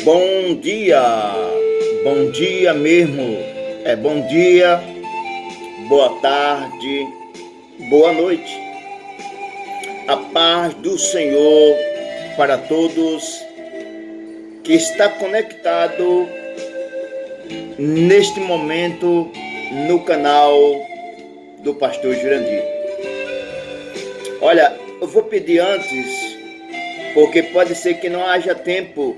Bom dia mesmo, bom dia, boa tarde, boa noite. A paz do Senhor para todos que está conectado neste momento no canal do Pastor Jurandir. Olha, eu vou pedir antes, porque pode ser que não haja tempo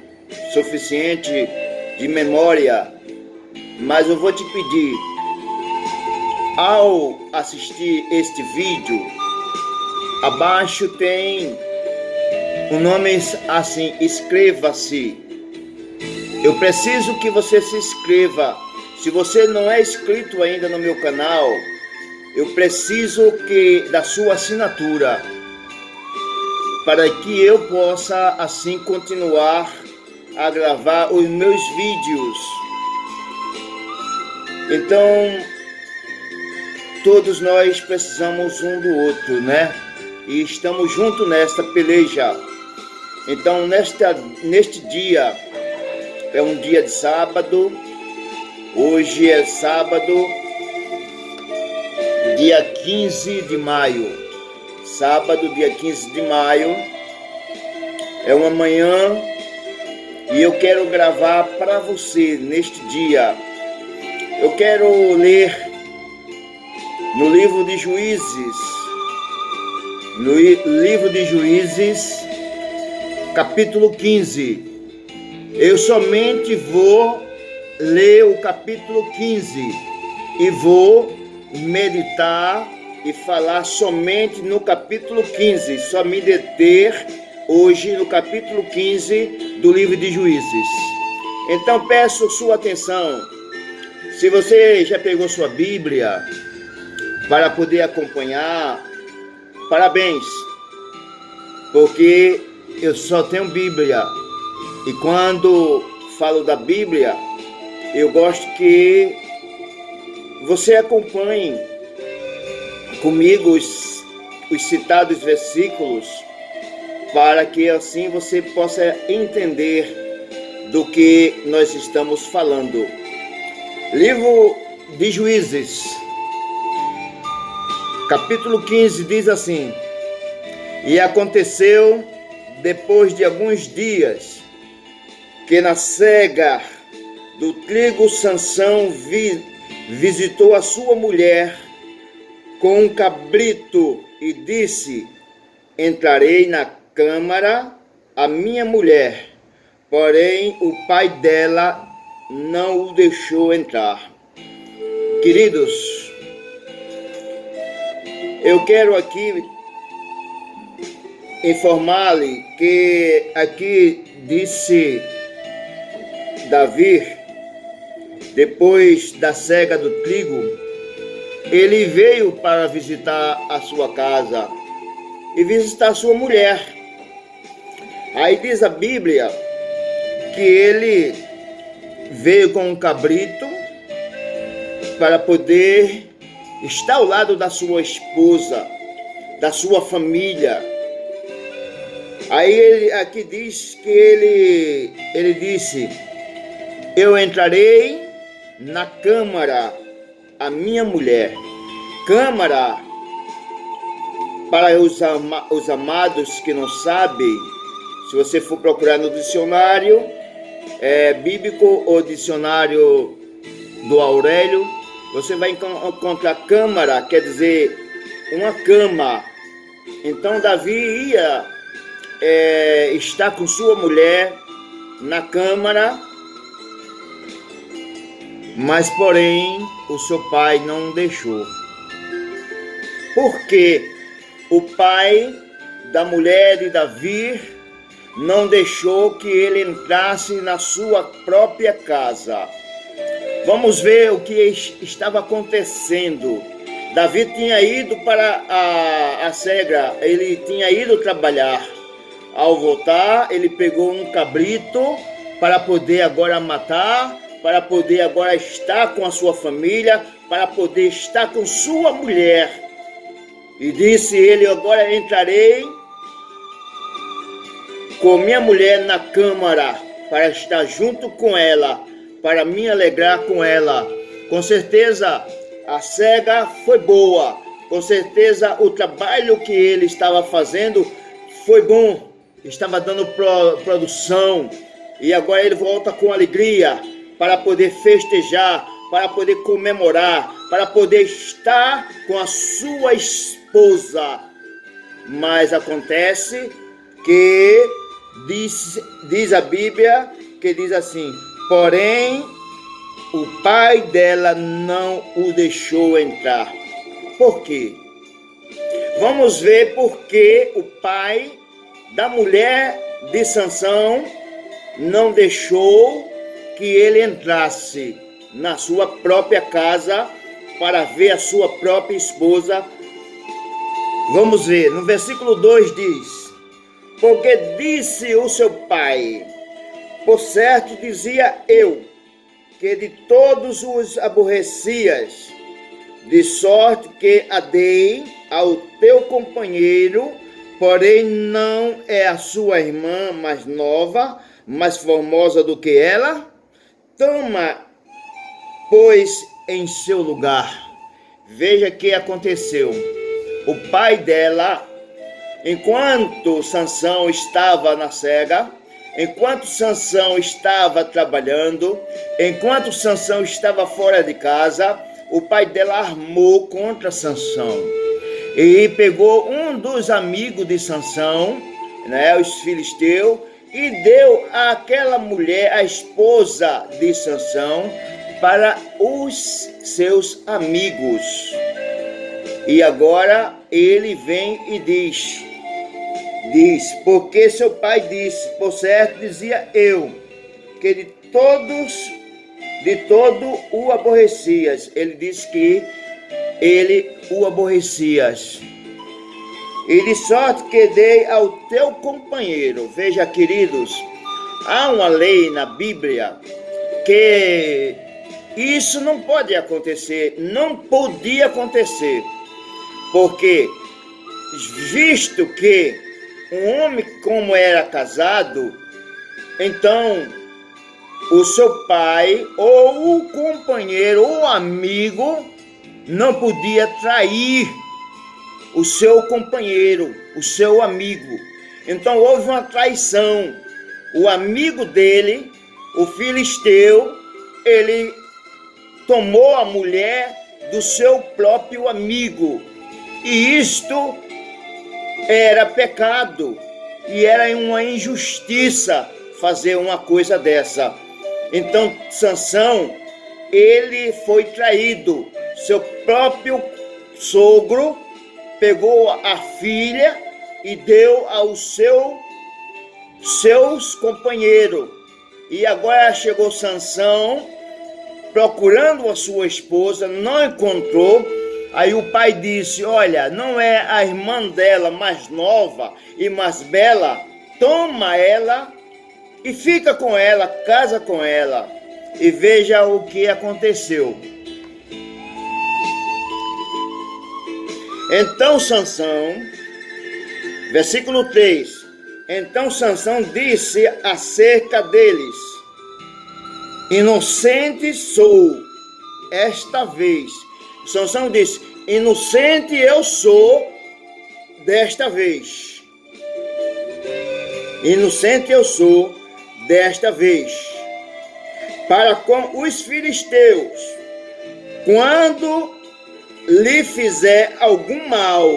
suficiente de memória, mas eu vou te pedir, ao assistir este vídeo, abaixo tem um nome assim, inscreva-se. Eu preciso que você se inscreva. Se você não é inscrito ainda no meu canal, eu preciso da sua assinatura, para que eu possa assim continuar a gravar os meus vídeos. Então, todos nós precisamos um do outro, né? E estamos juntos nesta peleja. Então, neste dia, é um dia de sábado. Hoje é sábado, dia 15 de maio. Sábado, dia 15 de maio. É uma manhã e eu quero gravar para você neste dia. Eu quero ler no livro de Juízes, capítulo 15. Eu somente vou ler o capítulo 15 e vou meditar e falar somente no capítulo 15, só me deter hoje no capítulo 15 do livro de Juízes. Então peço sua atenção. Se você já pegou sua Bíblia para poder acompanhar, parabéns, porque eu só tenho Bíblia. E quando falo da Bíblia, eu gosto que você acompanhe comigo os citados versículos, para que assim você possa entender do que nós estamos falando. Livro de Juízes, capítulo 15, diz assim: E aconteceu, depois de alguns dias, que na cega do trigo Sansão visitou a sua mulher com um cabrito e disse: Entrarei na câmara a minha mulher. Porém o pai dela não o deixou entrar. Queridos, eu quero aqui informar-lhe que aqui disse Davi, depois da cega do trigo, ele veio para visitar a sua casa e visitar a sua mulher. Aí diz a Bíblia que ele veio com um cabrito para poder estar ao lado da sua esposa, da sua família. Aí ele aqui diz que ele disse: Eu entrarei na câmara a minha mulher. Câmara, para os amados que não sabem, se você for procurar no dicionário bíblico ou dicionário do Aurélio, você vai encontrar câmara, quer dizer uma cama. Então Davi ia estar com sua mulher na câmara, mas porém o seu pai não deixou. Porque o pai da mulher de Davi não deixou que ele entrasse na sua própria casa. Vamos ver o que estava acontecendo. Davi tinha ido para a cega, ele tinha ido trabalhar. Ao voltar, ele pegou um cabrito para poder agora matar, para poder agora estar com a sua família, para poder estar com sua mulher. E disse ele: agora entrarei com minha mulher na câmara para estar junto com ela, para me alegrar com ela. Com certeza a cega foi boa, com certeza o trabalho que ele estava fazendo foi bom, estava dando produção, e agora ele volta com alegria para poder festejar, para poder comemorar, para poder estar com a sua esposa. Mas acontece que diz a Bíblia, que diz assim: porém o pai dela não o deixou entrar. Por quê? Vamos ver por que o pai da mulher de Sansão não deixou que ele entrasse na sua própria casa para ver a sua própria esposa. Vamos ver, no versículo 2 diz: porque disse o seu pai, por certo dizia eu, que de todos os aborrecias, de sorte que a dei ao teu companheiro, porém não é a sua irmã mais nova, mais formosa do que ela? Toma, pois, em seu lugar. Veja o que aconteceu. O pai dela, enquanto Sansão estava na cega, enquanto Sansão estava trabalhando, enquanto Sansão estava fora de casa, o pai dela armou contra Sansão. E pegou um dos amigos de Sansão, os filisteus, e deu àquela mulher, a esposa de Sansão, para os seus amigos. E agora ele vem e diz, porque seu pai disse, por certo dizia eu, que de todo o aborrecias. Ele disse que ele o aborrecias. E de sorte que dei ao teu companheiro. Veja, queridos, há uma lei na Bíblia que isso não pode acontecer, não podia acontecer, porque visto que um homem como era casado, então o seu pai ou o companheiro ou amigo não podia trair o seu companheiro, o seu amigo. Então houve uma traição. O amigo dele, o filisteu, ele tomou a mulher do seu próprio amigo. E isto era pecado e era uma injustiça fazer uma coisa dessa. Então Sansão, ele foi traído. Seu próprio sogro pegou a filha e deu aos seus companheiros. E agora chegou Sansão procurando a sua esposa, não encontrou. Aí o pai disse: olha, não é a irmã dela mais nova e mais bela? Toma ela e fica com ela, casa com ela. E veja o que aconteceu. Então Sansão, versículo 3, então Sansão disse acerca deles: inocente sou esta vez. Sansão disse: inocente eu sou desta vez. Inocente eu sou desta vez. Para com os filisteus, quando lhe fizer algum mal.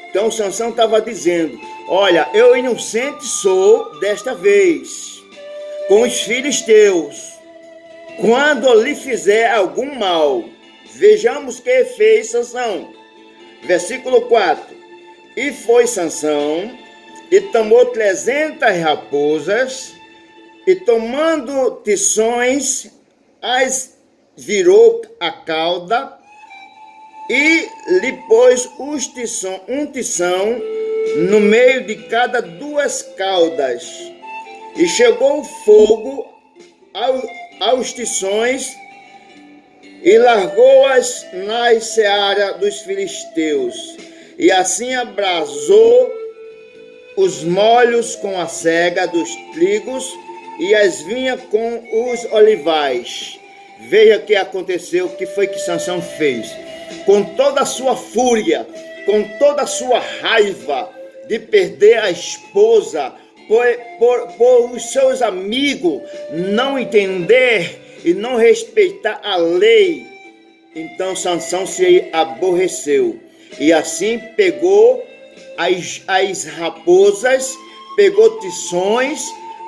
Então Sansão estava dizendo: olha, eu inocente sou desta vez com os filisteus, quando lhe fizer algum mal. Vejamos o que fez Sansão. Versículo 4. E foi Sansão e tomou 300 raposas, e tomando tições, as virou a cauda, e lhe pôs um tição no meio de cada duas caudas. E chegou o fogo aos tições, e largou-as na seara dos filisteus. E assim abrasou os molhos com a cega dos trigos, e as vinhas com os olivais. Veja o que aconteceu, o que foi que Sansão fez. Com toda a sua fúria, com toda a sua raiva de perder a esposa, por os seus amigos não entender e não respeitar a lei, então Sansão se aborreceu. E assim pegou as raposas, pegou tições,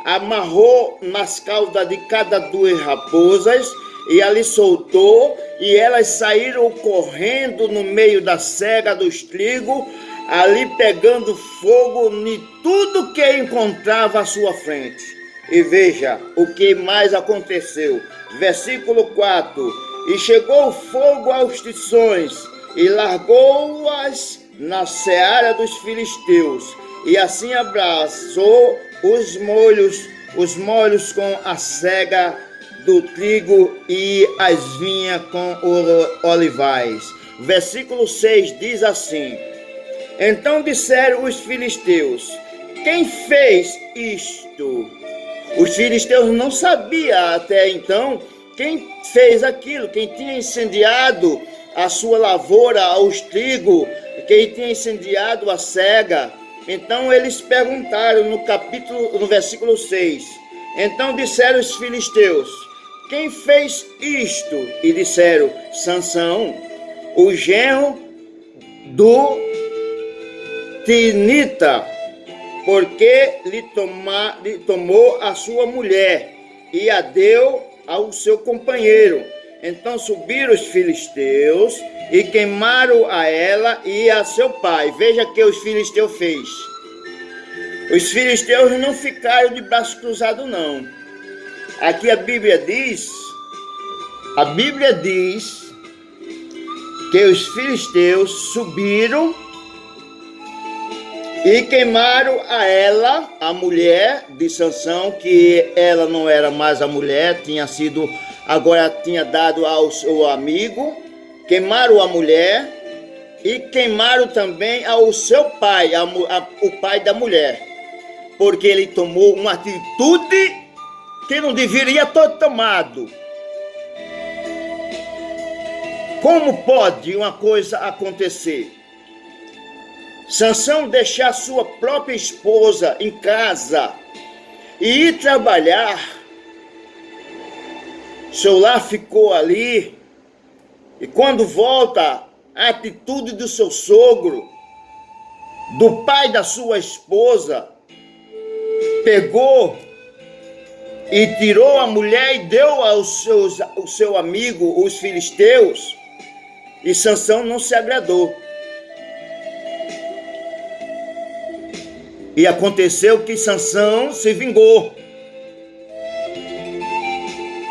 amarrou nas caudas de cada duas raposas e ali soltou, e elas saíram correndo no meio da cega dos trigos, ali pegando fogo em tudo que encontrava à sua frente. E veja o que mais aconteceu. Versículo 4. E chegou o fogo aos tições, e largou-as na seara dos filisteus, e assim abraçou os molhos com a cega do trigo e as vinhas com os olivais. Versículo 6 diz assim: então disseram os filisteus: quem fez isto? Os filisteus não sabiam até então quem fez aquilo, quem tinha incendiado a sua lavoura, aos trigo, quem tinha incendiado a cega. Então eles perguntaram no versículo 6. Então disseram os filisteus: quem fez isto? E disseram: Sansão, o genro do Tinita, porque lhe tomou a sua mulher e a deu ao seu companheiro. Então subiram os filisteus e queimaram a ela e a seu pai. Veja o que os filisteus fez. Os filisteus não ficaram de braço cruzado, não. Aqui a Bíblia diz que os filisteus subiram e queimaram a ela, a mulher de Sansão, que ela não era mais a mulher, agora tinha dado ao seu amigo. Queimaram a mulher e queimaram também ao seu pai, o pai da mulher, porque ele tomou uma atitude que não deveria ter tomado. Como pode uma coisa acontecer? Sansão deixar sua própria esposa em casa e ir trabalhar. Seu lar ficou ali, e quando volta, a atitude do seu sogro, do pai da sua esposa, pegou e tirou a mulher e deu ao seu amigo, os filisteus, e Sansão não se agradou. E aconteceu que Sansão se vingou.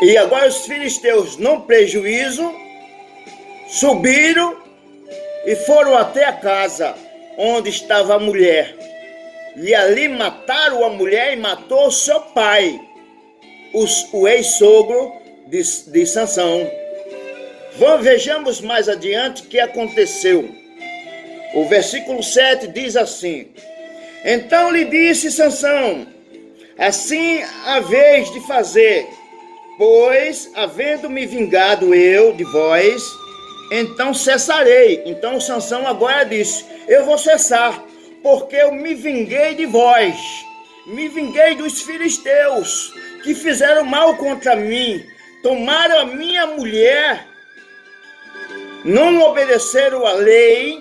E agora os filisteus, não prejuízo, subiram e foram até a casa onde estava a mulher. E ali mataram a mulher e matou seu pai, o ex-sogro de Sansão. Vejamos mais adiante o que aconteceu. O versículo 7 diz assim: então lhe disse Sansão: assim haveis de fazer, pois havendo-me vingado eu de vós, então cessarei. Então Sansão agora disse: eu vou cessar, porque eu me vinguei de vós, me vinguei dos filisteus, que fizeram mal contra mim, tomaram a minha mulher, não obedeceram à lei,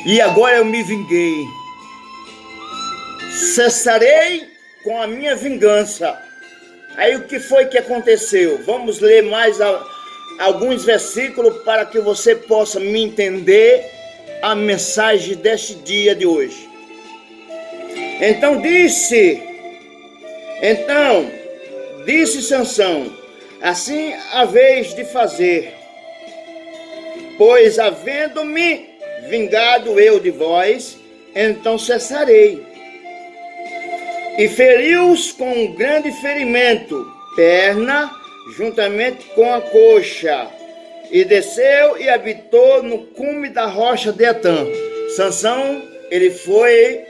e agora eu me vinguei. Cessarei com a minha vingança. Aí o que foi que aconteceu? Vamos ler mais alguns versículos para que você possa me entender a mensagem deste dia de hoje. Então disse Sansão: assim haveis de fazer, pois havendo-me vingado eu de vós, então cessarei. E feriu-os com um grande ferimento, perna, juntamente com a coxa, e desceu e habitou no cume da rocha de Etã. Sansão, ele foi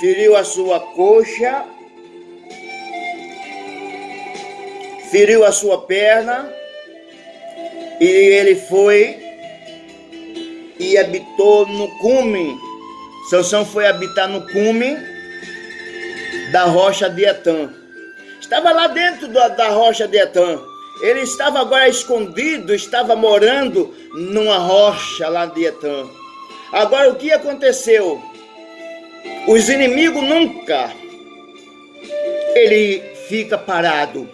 feriu a sua coxa, feriu a sua perna, e ele foi e habitou no cume. Sansão foi habitar no cume da rocha de Etã. Estava lá dentro da rocha de Etã. Ele estava agora escondido, estava morando numa rocha lá de Etã. Agora o que aconteceu? Os inimigos nunca ele fica parado.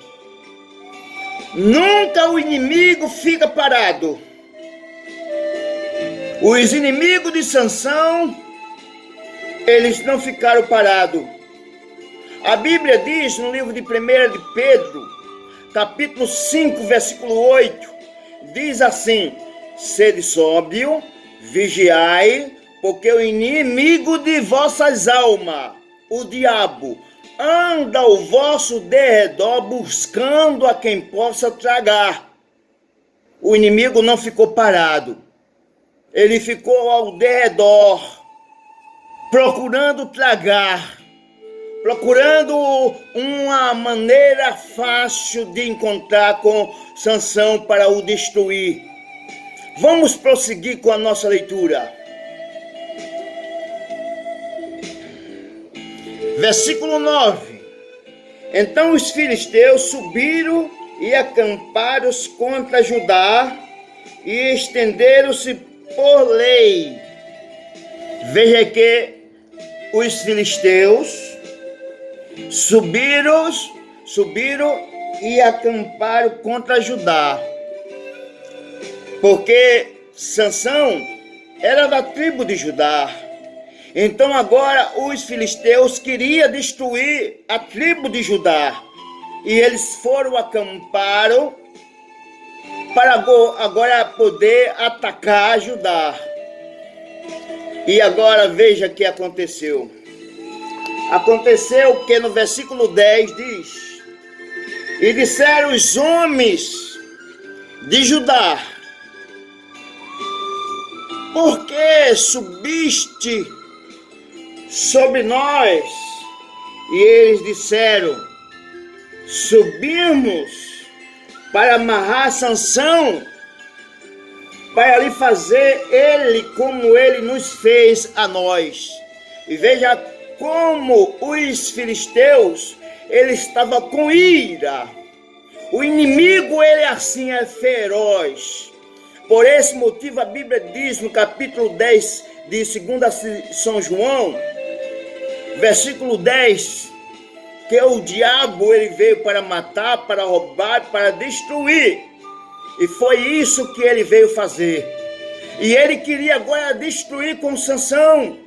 Nunca o inimigo fica parado. Os inimigos de Sansão, eles não ficaram parados. A Bíblia diz no livro de 1 de Pedro, capítulo 5, versículo 8, diz assim: sede sóbrio, vigiai, porque o inimigo de vossas almas, o diabo, anda ao vosso derredor buscando a quem possa tragar. O inimigo não ficou parado. Ele ficou ao derredor, procurando tragar, procurando uma maneira fácil de encontrar com Sansão para o destruir. Vamos prosseguir com a nossa leitura. Versículo 9. Então os filisteus subiram e acamparam contra Judá e estenderam-se por lei. Veja que os filisteus subiram e acamparam contra Judá, porque Sansão era da tribo de Judá. Então agora os filisteus queriam destruir a tribo de Judá, e eles acamparam para agora poder atacar Judá. E agora veja o que aconteceu. Aconteceu que no versículo 10 diz: e disseram os homens de Judá: por que subiste sobre nós? E eles disseram: subimos para amarrar Sansão, para lhe fazer ele como ele nos fez a nós. E veja como os filisteus, ele estava com ira. O inimigo, ele assim é feroz. Por esse motivo a Bíblia diz no capítulo 10 de 2 São João, versículo 10, que o diabo ele veio para matar, para roubar, para destruir. E foi isso que ele veio fazer. E ele queria agora destruir com Sansão.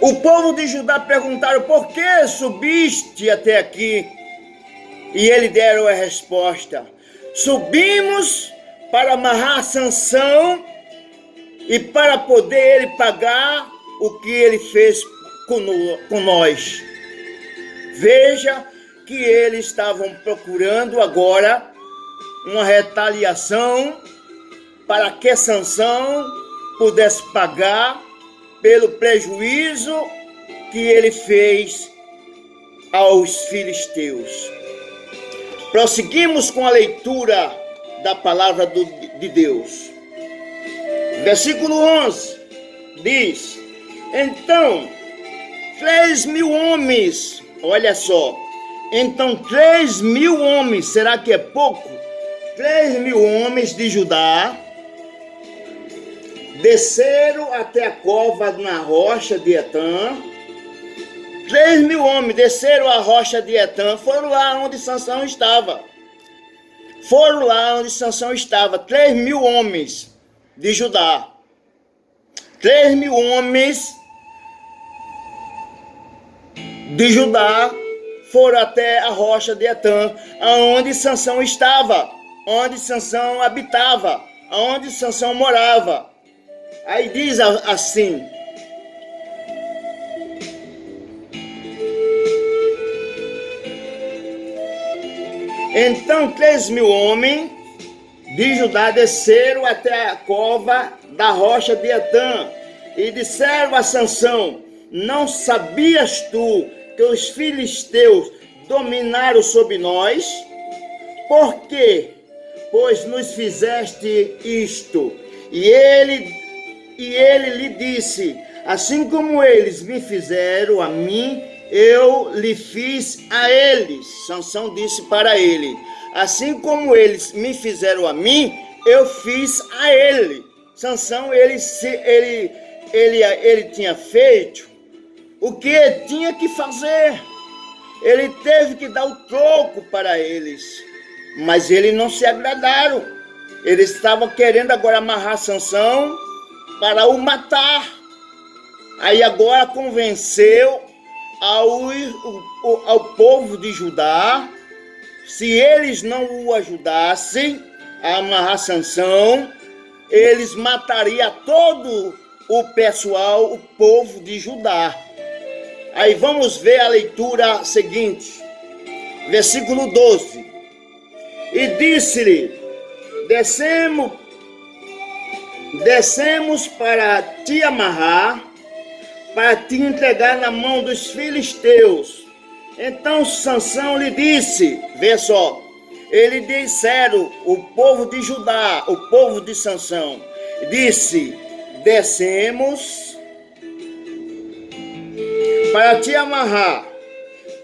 O povo de Judá perguntaram: por que subiste até aqui? E ele deram a resposta: subimos para amarrar Sansão e para poder ele pagar o que ele fez com nós. Veja que eles estavam procurando agora uma retaliação para que Sansão pudesse pagar pelo prejuízo que ele fez aos filisteus. Prosseguimos com a leitura da palavra de Deus. Versículo 11 diz: então 3.000 homens, olha só, então 3.000 homens, será que é pouco? 3.000 homens de Judá desceram até a cova na rocha de Etã. 3.000 homens desceram a rocha de Etã, foram lá onde Sansão estava. 3.000 homens de Judá. 3.000 homens de Judá foram até a rocha de Etã, aonde Sansão estava, onde Sansão habitava, aonde Sansão morava. Aí diz assim: então 3.000 homens de Judá desceram até a cova da rocha de Etã e disseram a Sansão: não sabias tu que os filisteus dominaram sobre nós? Por quê? Pois nos fizeste isto. E ele lhe disse: assim como eles me fizeram a mim, eu lhe fiz a eles. Sansão disse para ele: assim como eles me fizeram a mim, eu fiz a ele. Sansão, ele tinha feito o que tinha que fazer. Ele teve que dar o troco para eles, mas eles não se agradaram. Eles estavam querendo agora amarrar Sansão para o matar. Aí agora convenceu ao povo de Judá, se eles não o ajudassem a amarrar Sansão, eles matariam todo o pessoal, o povo de Judá. Aí vamos ver a leitura seguinte, versículo 12. E disse-lhe: descemos para te amarrar, para te entregar na mão dos filisteus. Então Sansão lhe disse, vê só, eles disseram, o povo de Judá, o povo de Sansão, disse: descemos para te amarrar,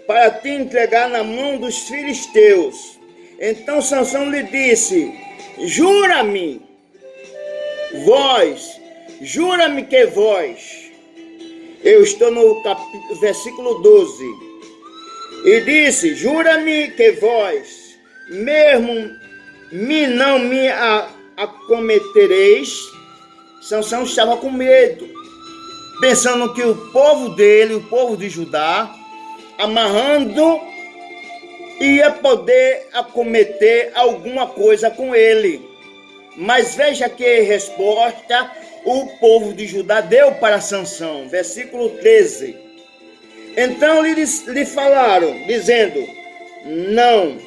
para te entregar na mão dos filisteus. Então Sansão lhe disse: jura-me que vós. Eu estou no versículo 12. E disse: jura-me que vós mesmo não me acometereis. Sansão estava com medo, pensando que o povo dele, o povo de Judá, amarrando, ia poder acometer alguma coisa com ele. Mas veja que resposta o povo de Judá deu para Sansão. Versículo 13. Então lhe falaram, dizendo: não,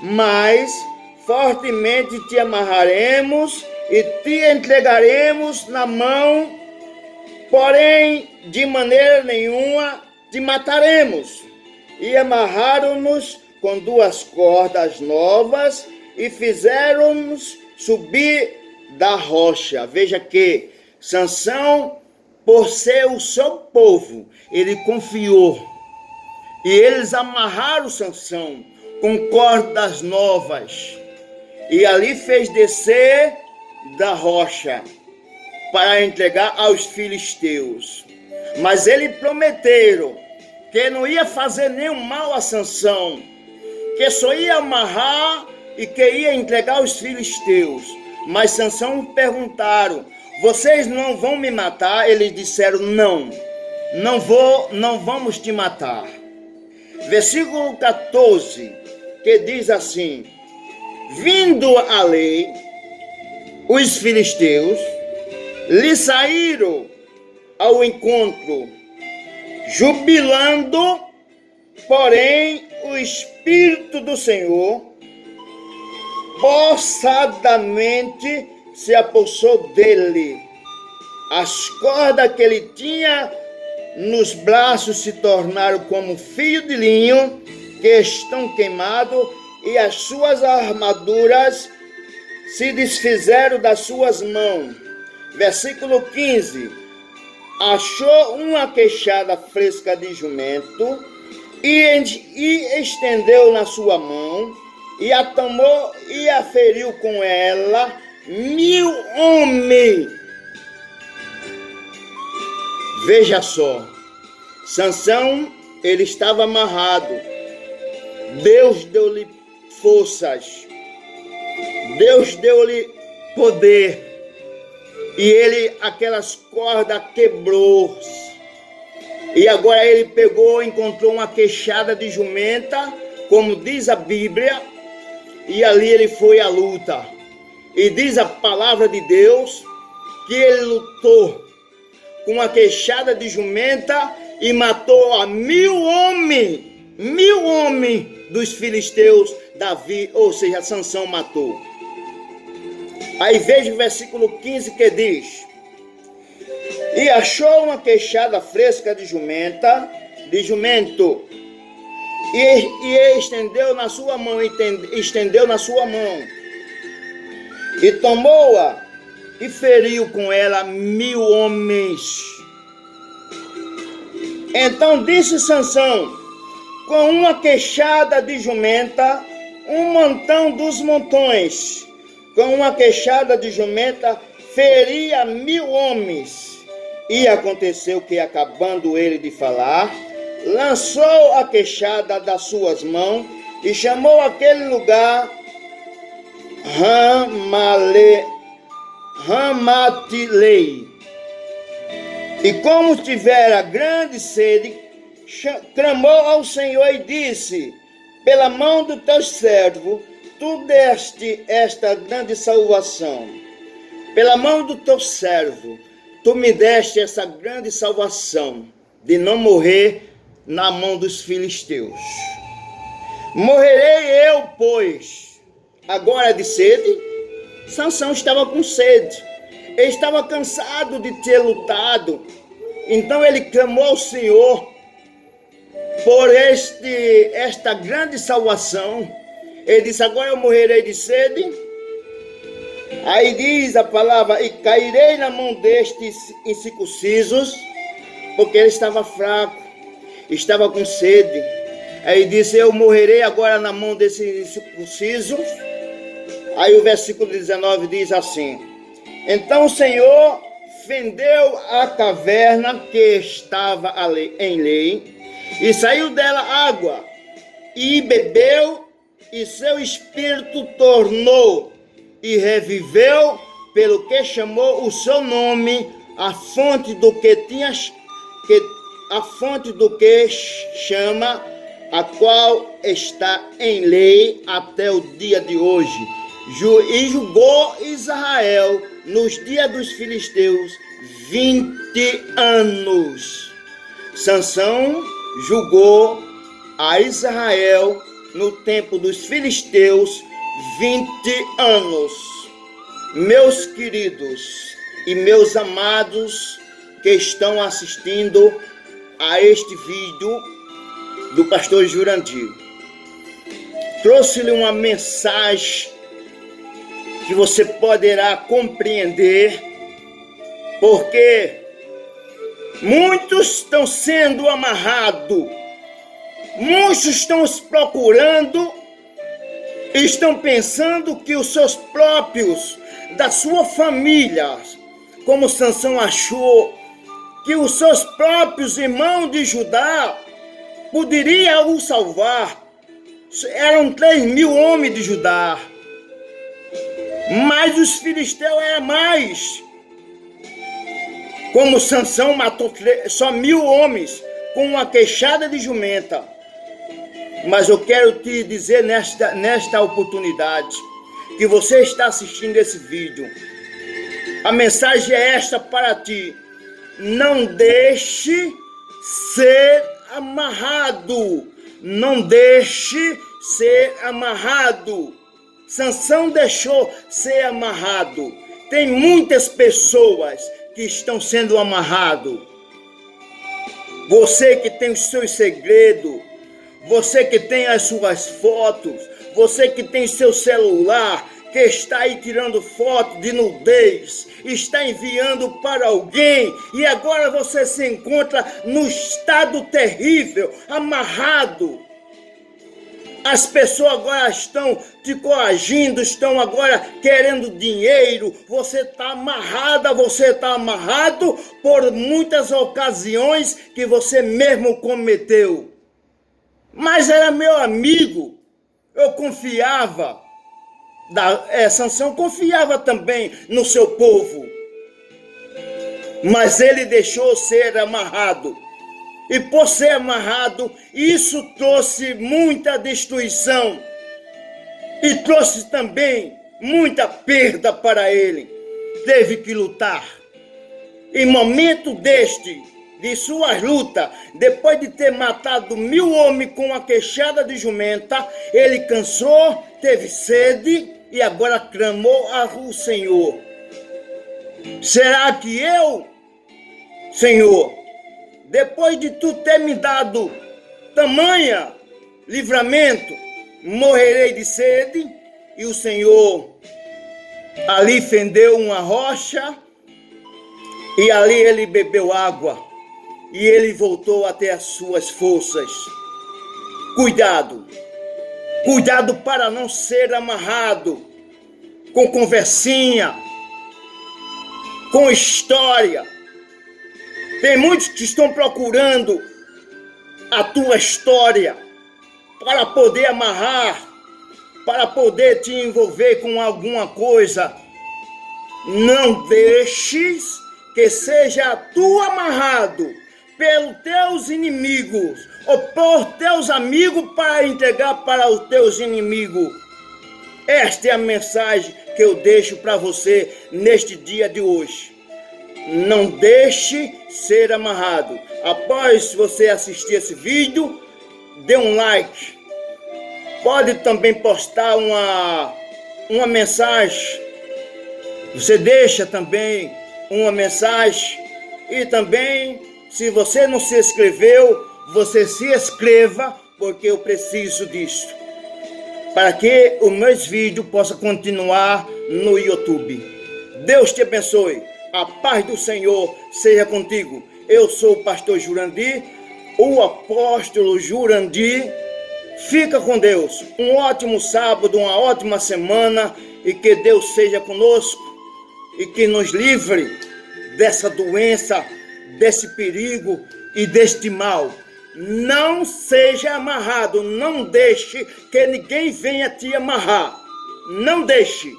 mas fortemente te amarraremos e te entregaremos na mão, porém de maneira nenhuma te mataremos. E amarraram-nos com 2 cordas novas e fizeram-nos subir da rocha. Veja que Sansão, por ser o seu povo, ele confiou. E eles amarraram Sansão com cordas novas. E ali fez descer da rocha para entregar aos filisteus. Mas eles prometeram que não ia fazer nenhum mal a Sansão, que só ia amarrar e que ia entregar aos filisteus. Mas Sansão perguntaram: vocês não vão me matar? Eles disseram: não vamos te matar. Versículo 14, que diz assim: vindo a lei, os filisteus lhe saíram ao encontro, jubilando, porém o Espírito do Senhor possadamente se apossou dele. As cordas que ele tinha nos braços se tornaram como fio de linho que estão queimados, e as suas armaduras se desfizeram das suas mãos. Versículo 15. Achou uma queixada fresca de jumento e estendeu na sua mão, e a tomou e a feriu com ela 1000 homens. Veja só, Sansão, ele estava amarrado. Deus deu-lhe forças, Deus deu-lhe poder, e ele, aquelas cordas quebrou. E agora ele pegou, encontrou uma queixada de jumenta, como diz a Bíblia, e ali ele foi à luta. E diz a palavra de Deus que ele lutou com a queixada de jumenta e matou a 1000 homens, 1000 homens dos filisteus. Davi, ou seja, Sansão matou. Aí veja o versículo 15 que diz: E achou uma queixada fresca de jumento, e estendeu na sua mão, e tomou-a, e feriu com ela 1000 homens. Então disse Sansão: com uma queixada de jumenta, um montão dos montões, com uma queixada de jumenta, feria 1000 homens. E aconteceu que, acabando ele de falar, lançou a queixada das suas mãos e chamou aquele lugar Ramatilei. E como tivera grande sede, clamou ao Senhor e disse: pela mão do teu servo, tu deste esta grande salvação. Pela mão do teu servo, tu me deste essa grande salvação, de não morrer na mão dos filisteus. Morrerei eu, pois, agora de sede? Sansão estava com sede. Ele estava cansado de ter lutado. Então ele clamou ao Senhor por esta grande salvação. Ele disse: agora eu morrerei de sede. Aí diz a palavra: e cairei na mão destes incircuncisos, porque ele estava fraco, estava com sede. Aí disse: eu morrerei agora na mão desses incircuncisos. Aí o versículo 19 diz assim: então o Senhor fendeu a caverna que estava em lei, e saiu dela água, e bebeu, e seu espírito tornou, e reviveu, pelo que chamou o seu nome, a fonte do que chama, a qual está em lei até o dia de hoje. E julgou Israel nos dias dos filisteus 20 anos. Sansão julgou a Israel no tempo dos filisteus 20 anos. Meus queridos e meus amados que estão assistindo a este vídeo do pastor Jurandir, trouxe-lhe uma mensagem que você poderá compreender, porque muitos estão sendo amarrados, muitos estão os procurando, estão pensando que os seus próprios, da sua família, como Sansão achou, que os seus próprios irmãos de Judá poderiam o salvar. Eram 3.000 homens de Judá, mas os filisteus eram mais. Como Sansão matou só 1000 homens com uma queixada de jumenta. Mas eu quero te dizer nesta oportunidade, que você está assistindo esse vídeo, a mensagem é esta para ti: não deixe ser amarrado, não deixe ser amarrado. Sansão deixou ser amarrado. Tem muitas pessoas que estão sendo amarrados. Você que tem os seus segredos, você que tem as suas fotos, você que tem seu celular, que está aí tirando foto de nudez, está enviando para alguém, e agora você se encontra no estado terrível, amarrado. As pessoas agora estão te coagindo, estão agora querendo dinheiro. Você está amarrada, você está amarrado por muitas ocasiões que você mesmo cometeu. Mas era meu amigo, eu confiava. Sansão confiava também no seu povo. Mas ele deixou ser amarrado. E por ser amarrado, isso trouxe muita destruição. E trouxe também muita perda para ele. Teve que lutar. Em momento de suas lutas, depois de ter matado 1000 homens com a queixada de jumenta, ele cansou, teve sede e agora clamou ao Senhor: será que eu Senhor, depois de tu ter me dado tamanha livramento, morrerei de sede. E o Senhor ali fendeu uma rocha, e ali ele bebeu água, e ele voltou a ter as suas forças. Cuidado para não ser amarrado com conversinha, com história. Tem muitos que estão procurando a tua história para poder amarrar, para poder te envolver com alguma coisa. Não deixes que seja tu amarrado pelos teus inimigos ou por teus amigos para entregar para os teus inimigos. Esta é a mensagem que eu deixo para você neste dia de hoje. Não deixe ser amarrado. Após você assistir esse vídeo, dê um like. Pode também postar uma mensagem. Você deixa também uma mensagem. E também, se você não se inscreveu, você se inscreva, porque eu preciso disso, para que os meus vídeos possam continuar no YouTube. Deus te abençoe. A paz do Senhor seja contigo. Eu sou o pastor Jurandir, o apóstolo Jurandir. Fica com Deus. Um ótimo sábado, uma ótima semana, e que Deus seja conosco e que nos livre dessa doença, desse perigo e deste mal. Não seja amarrado, não deixe que ninguém venha te amarrar. Não deixe.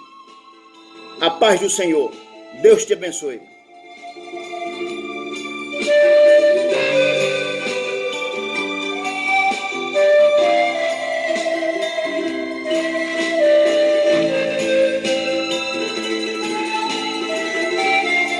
A paz do Senhor. Deus te abençoe.